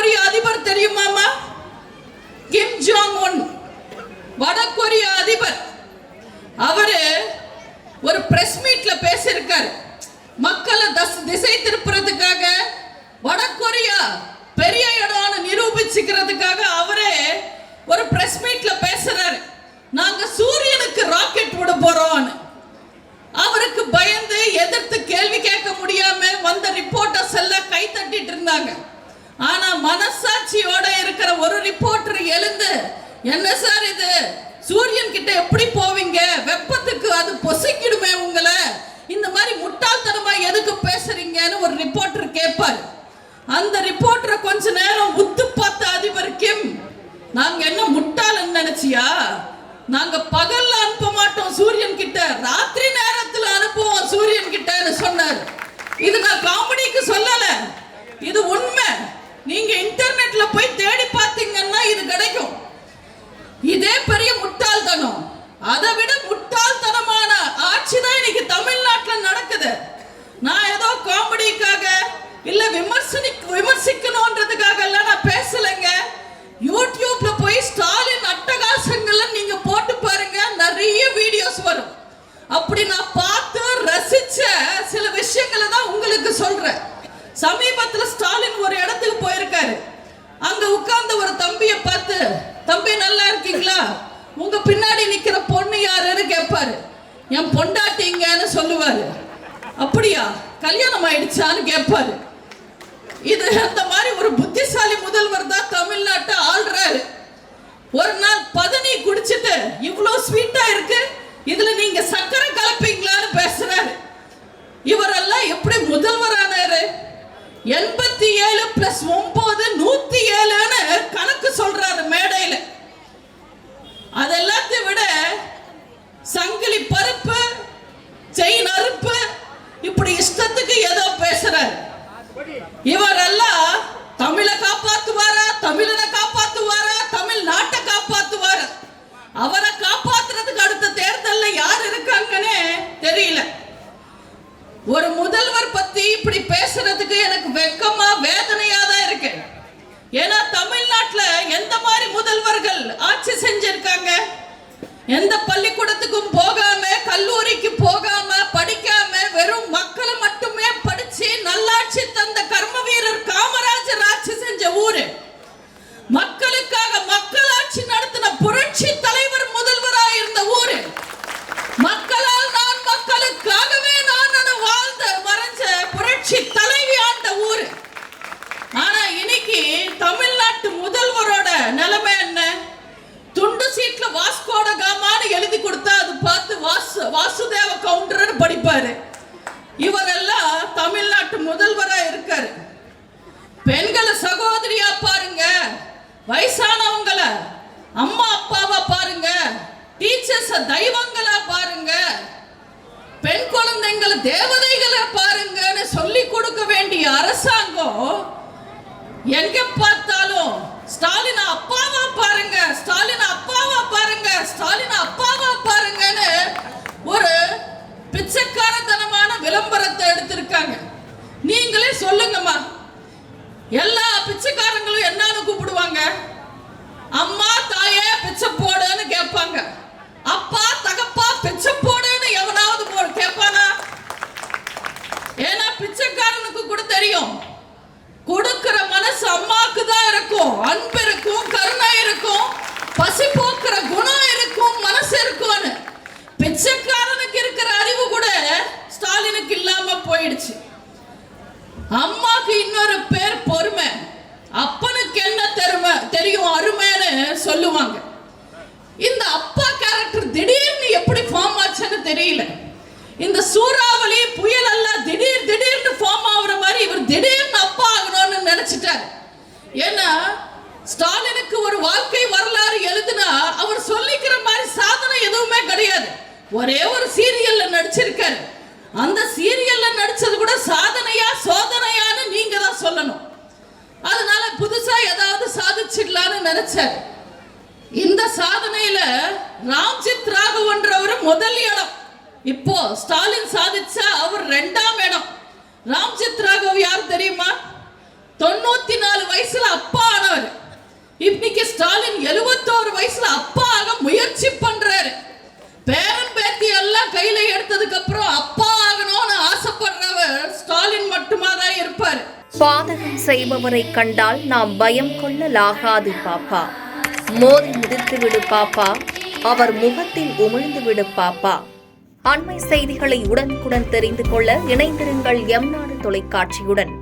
வடகொரிய அதிபர் தெரியுமாமா? Kim Jong Un, வடகொரிய அதிபர். அவரு ஒரு பிரஸ் மீட்ல பேசியிருக்காரு. மக்களை திசை திருப்புறதுக்காக வடகொரியா பெரிய இடம்னு நிரூபிச்சுக்கிறதுக்காக அவரே ஒரு பிரஸ் மீட்ல பேசுறாரு. நாங்க சூரியனுக்கு ராக்கெட் விட போறோம். அவருக்கு பயந்து எதிர்த்து கேள்வி கேட்க முடியாம வந்த ரிப்போர்ட்டர்ஸ் எல்லாம் கை தட்டிட்டு இருந்தாங்க. ஆனா மனசாட்சியோட இருக்கிற ஒரு ரிப்போர்ட்டர் எழுந்து, என்ன சார் இது, சூரியன் கிட்ட எப்படி போவீங்க, வெப்பத்துக்கு அது பொசுக்கிடுமே உங்களை, இந்த மாதிரி முட்டாள்தனமா எதுக்கு பேசுறீங்கன்னு ஒரு ரிப்போர்ட்டர் கேட்பாரு. அந்த ரிப்போர்ட்டரை கொஞ்ச நேரம் உத்து பார்த்த அதிபர் கிம், நாங்க என்ன முட்டாள்னு நினைச்சியா, நாங்க பகல்ல அனுப்ப மாட்டோம் சூரியன் கிட்ட, ராத்திரி நேரத்தில் அனுப்புவோம் சூரியன் கிட்டன்னு சொன்னார். இது நான் காமெடிக்கு சொல்லல, இது உண்மை. நீங்க இன்டர்நெட்ல போய் தேடி பார்த்தீங்கன்னா இது கிடைக்கும். இதே பெரிய முட்டாள்தனம், அதை விட முட்டாள்தனமான ஆட்சி தான் இன்னைக்கு தமிழ்நாட்டில் நடக்குது. நான் ஏதோ காமெடிக்காக இல்ல விமர்சிக்கணும்ன்றதுக்காக எல்லாம் நான் பேசலைங்க. யூடியூப்ல போய் ஸ்டாலின் அட்டகாசங்களை நீங்க போட்டு பாருங்க, நிறைய வீடியோஸ் வரும். அப்படி நான் பார்த்து ரசிச்ச சில விஷயங்களை தான் உங்களுக்கு சொல்றேன். சமீபத்தில் ஸ்டாலின் ஒரு இடத்துக்கு போயிருக்காரு. அங்க உட்கார்ந்த ஒரு தம்பியை பார்த்து, தம்பி நல்லா இருக்கீங்களா, உங்க பின்னாடி நிக்கிற பொண்ணு யாருன்னு கேட்பாரு. என் பொண்டாட்டிங்கன்னு சொல்லுவாரு. அப்படியா, கல்யாணம் ஆயிடுச்சான்னு கேட்பாரு. இது அந்த மாதிரி ஒரு புத்திசாலி முதல்வர் தான் தமிழ்நாட்டை ஆள்றாரு. ஒரு நாள் பதனி குடிச்சிட்டு, இவ்வளவு ஸ்வீட்டா இருக்கு, இதுல நீங்க சக்கரை கலப்பீங்களான்னு பேசுறாரு. இவரெல்லாம் எப்படி முதல்வர் ஆனாரு? 87 + 9 107ன்னு கணக்கு சொல்றாரு மேடையில. அதெல்லாத்தையும் விட சங்கிலி பருப்பு, செயின் அறுப்பு, இப்படி இஷ்டத்துக்கு ஏதோ பேசுறாரு. இவரெல்லாம் தமிழை காப்பாத்துவாரா, தமிழனை காப்பாத்துவாரா, தமிழ்நாட்டை காப்பாத்துவாரா? அவரை காப்பாத்துறதுக்கு அடுத்த தேர்தல்ல யார் இருக்காங்கன்னு தெரியல. ஒரு முதல்வர் பத்தி இப்படி பேசுறதுக்கு எனக்கு வெக்கமா வேதனையா தான் இருக்கு. ஏன்னா தமிழ்நாட்டுல எந்த மாதிரி முதல்வர்கள் ஆட்சி செஞ்சிருக்காங்க? எந்த பள்ளிக்கூடத்துக்கும் போகாம, கல்லூரிக்கு போகாம, படிக்காம, வெறும் மக்களை மட்டுமே படிச்சு நல்லாட்சி தந்த கர்ம வீரர் காமராஜர் ஆட்சி செஞ்ச ஊரு. மக்களுக்காக மக்களாட்சி நடத்தின புரட்சி தலைவர் முதல்வராக இருந்த ஊரு. மக்களால் நான், மக்களுக்காகவே நான் வாழ்ந்த மறைஞ்ச புரட்சி தலைவி ஆண்ட ஊரு. ஆனா இன்னைக்கு தமிழ்நாட்டு முதல்வரோட நிலைமை என்ன? துண்டு சீட்ல வாஸ்கோட காமான்னு எழுதி கொடுத்தா அது பார்த்து வாசுதேவ கவுண்டர்னு படிப்பாரு. இவரெல்லாம் தமிழ்நாட்டு முதல்வரா இருக்காரு. பெண்களை சகோதரியா பாருங்க, வயசானவங்கள அம்மா அப்பாவா பாருங்க, டீச்சர்ஸ் தெய்வங்களா பாருங்க, பெண் குழந்தைங்களை தேவதைகளை பாருங்கன்னு சொல்லி கொடுக்க வேண்டிய அரசாங்கம் எங்க பார்த்தாலும் ஸ்டாலின் அப்பாவா பாருங்க, ஸ்டாலின் அப்பாவா பாருங்க, ஸ்டாலின் அப்பாவா பாருங்கன்னு ஒரு பிச்சைக்காரத்தனமான விளம்பரத்தை எடுத்திருக்காங்க. நீங்களே சொல்லுங்கம்மா, எல்லா பிச்சைக்காரங்களும் என்னன்னு கூப்பிடுவாங்க? அம்மா தாயே பிச்சை போடுன்னு கேட்பாங்க. அப்பா தகப்பா பிச்சை போடுன்னு எவனாவது கேட்பானா? ஏன்னா பிச்சைக்காரனுக்கு கூட தெரியும், கொடுக்கிற மனசு அம்மாக்கு தான் இருக்கும். அன்பு இருக்கும், கருணை இருக்கும், பசி போக்குற குணம் இருக்கும், மனசு இருக்கும்னு. பிச்சைக்காரனுக்கு இருக்கிற அறிவு கூட ஸ்டாலினுக்கு இல்லாம போயிடுச்சு. அம்மாக்கு இன்னொரு பேர் பொறுமை, அப்பனுக்கு என்ன தெரியும் அருமைன்னு சொல்லுவாங்க. இந்த அப்பா கேரக்டர் திடீர்னு எப்படி ஃபார்ம் ஆச்சுன்னு தெரியல. இந்த சூறாவளி புயல் எல்லாம் திடீர்னு ஃபார்ம் ஆகுற மாதிரி இவர் திடீர்னு அப்பா ஆகணும்னு நினைச்சிட்டார். ஏன்னா ஸ்டாலினுக்கு ஒரு வாழ்க்கை வரலாறு எழுதுனா அவர் சொல்லிக்கிற மாதிரி சாதனை எதுவுமே கிடையாது. ஒரே ஒரு சீரியல்ல நடிச்சிருக்காரு. அந்த சீரியல்ல நடிச்சது கூட சாதனையா சோதனையான்னு நீங்க தான் சொல்லணும். அதனால புதுசா ஏதாவது சாதிச்சிடலான்னு நினைச்சார். இந்த சாதனையில ராம்ஜித் ராகவன்றவர் முதல் இடம். இப்போ ஸ்டாலின் சாதிச்சா அவர் 2ஆம் இடம். ராம்ஜித் ராகவ் யார் தெரியுமா? 94 வயசுல அப்பா ஆனவர். இன்னைக்கு ஸ்டாலின் 71 வயசுல அப்பா ஆக முயற்சி பண்றாரு. பேரன் பேத்தி எல்லாம் கையில எடுத்ததுக்கு அப்புறம் அப்பா ஆகணும்னு ஆசைப்படுறவர் ஸ்டாலின் மட்டுமா தான் இருப்பார். பாதகம் செய்பவரை கண்டால் நாம் பயம் கொள்ளலாகாது பாப்பா. மோதி மிதித்து விடு பாப்பா, அவர் முகத்தில் உமிழ்ந்து விடு பாப்பா. அண்மை செய்திகளை உடனுக்குடன் தெரிந்து கொள்ள இணைந்திருங்கள் எம் நாடு தொலைக்காட்சியுடன்.